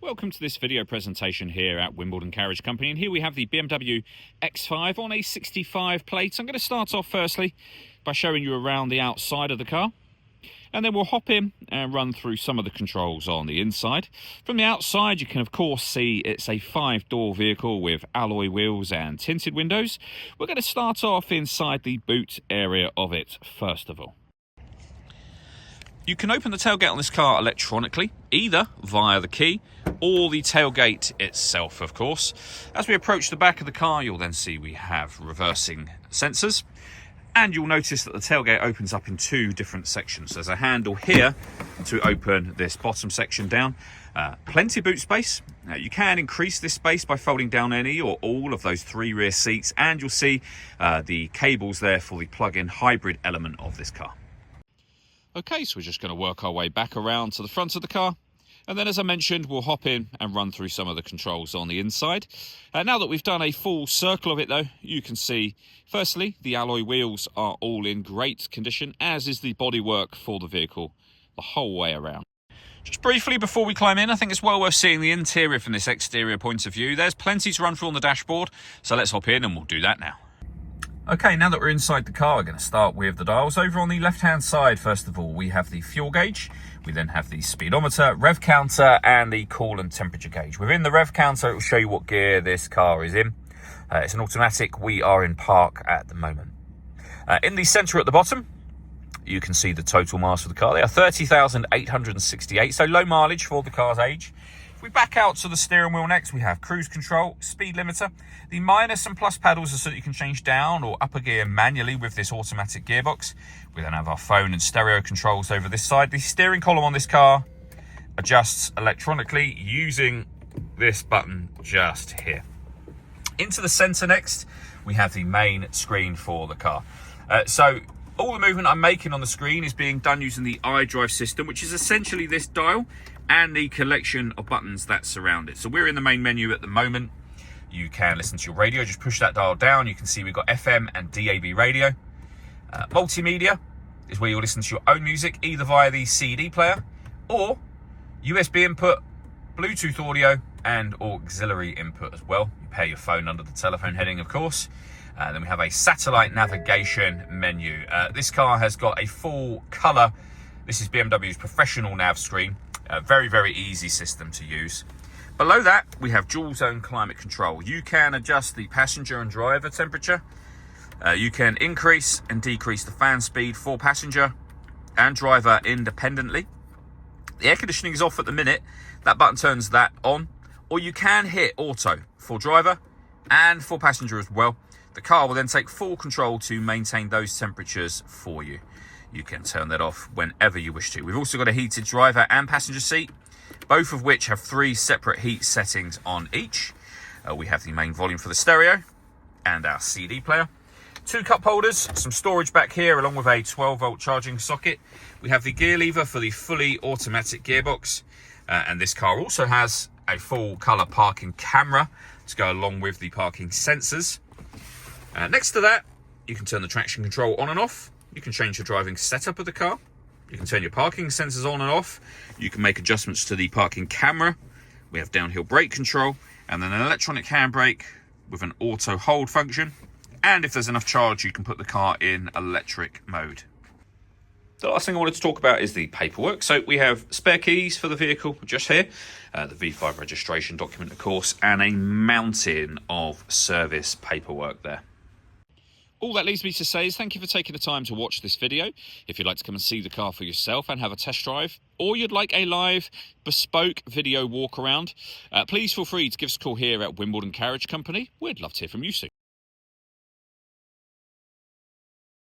Welcome to this video presentation here at Wimbledon Carriage Company, and here we have the BMW X5 on a 65 plate. I'm going to start off firstly by showing you around the outside of the car, and then we'll hop in and run through some of the controls on the inside. From the outside you can of course see it's a 5-door vehicle with alloy wheels and tinted windows. We're going to start off inside the boot area of it first of all. You can open the tailgate on this car electronically, either via the key or the tailgate itself, of course. As we approach the back of the car, you'll then see we have reversing sensors, and you'll notice that the tailgate opens up in two different sections. There's a handle here to open this bottom section down. Plenty of boot space. Now, you can increase this space by folding down any or all of those 3 rear seats, and you'll see the cables there for the plug-in hybrid element of this car. Okay, so we're just going to work our way back around to the front of the car, and then as I mentioned, we'll hop in and run through some of the controls on the inside. Now that we've done a full circle of it though, you can see firstly the alloy wheels are all in great condition, as is the bodywork for the vehicle the whole way around. Just briefly before we climb in, I think it's well worth seeing the interior from this exterior point of view. There's plenty to run through on the dashboard, so let's hop in and we'll do that now. Okay, now that we're inside the car, we're going to start with the dials. Over on the left-hand side, first of all, we have the fuel gauge. We then have the speedometer, rev counter, and the coolant temperature gauge. Within the rev counter, it will show you what gear this car is in. It's an automatic. We are in park at the moment. In the centre at the bottom, you can see the total miles for the car. They are 30,868, so low mileage for the car's age. If we back out to the steering wheel next, we have cruise control, speed limiter. The minus and plus paddles are so that you can change down or up a gear manually with this automatic gearbox. We then have our phone and stereo controls over this side. The steering column on this car adjusts electronically using this button just here. Into the centre next, we have the main screen for the car. So all the movement I'm making on the screen is being done using the iDrive system, which is essentially this dial and the collection of buttons that surround it. So we're in the main menu at the moment. You can listen to your radio, just push that dial down. You can see we've got FM and DAB radio. Multimedia is where you'll listen to your own music, either via the CD player or USB input, Bluetooth audio, and auxiliary input as well. You pair your phone under the telephone heading, of course. Then we have a satellite navigation menu. This car has got a full colour. This is BMW's professional nav screen. Very, very easy system to use. Below that, we have dual zone climate control. You can adjust the passenger and driver temperature. You can increase and decrease the fan speed for passenger and driver independently. The air conditioning is off at the minute. That button turns that on. Or you can hit auto for driver and for passenger as well. The car will then take full control to maintain those temperatures for you. You can turn that off whenever you wish to. We've also got a heated driver and passenger seat, both of which have 3 separate heat settings on each. We have the main volume for the stereo and our CD player. 2 cup holders, some storage back here along with a 12-volt charging socket. We have the gear lever for the fully automatic gearbox. And this car also has a full colour parking camera to go along with the parking sensors. Next to that, you can turn the traction control on and off. You can change the driving setup of the car. You can turn your parking sensors on and off. You can make adjustments to the parking camera. We have downhill brake control, and then an electronic handbrake with an auto hold function. And if there's enough charge, you can put the car in electric mode. The last thing I wanted to talk about is the paperwork. So we have spare keys for the vehicle just here, the V5 registration document, of course, and a mountain of service paperwork there. All that leaves me to say is thank you for taking the time to watch this video. If you'd like to come and see the car for yourself and have a test drive, or you'd like a live bespoke video walk around, please feel free to give us a call here at Wimbledon Carriage Company. We'd love to hear from you soon.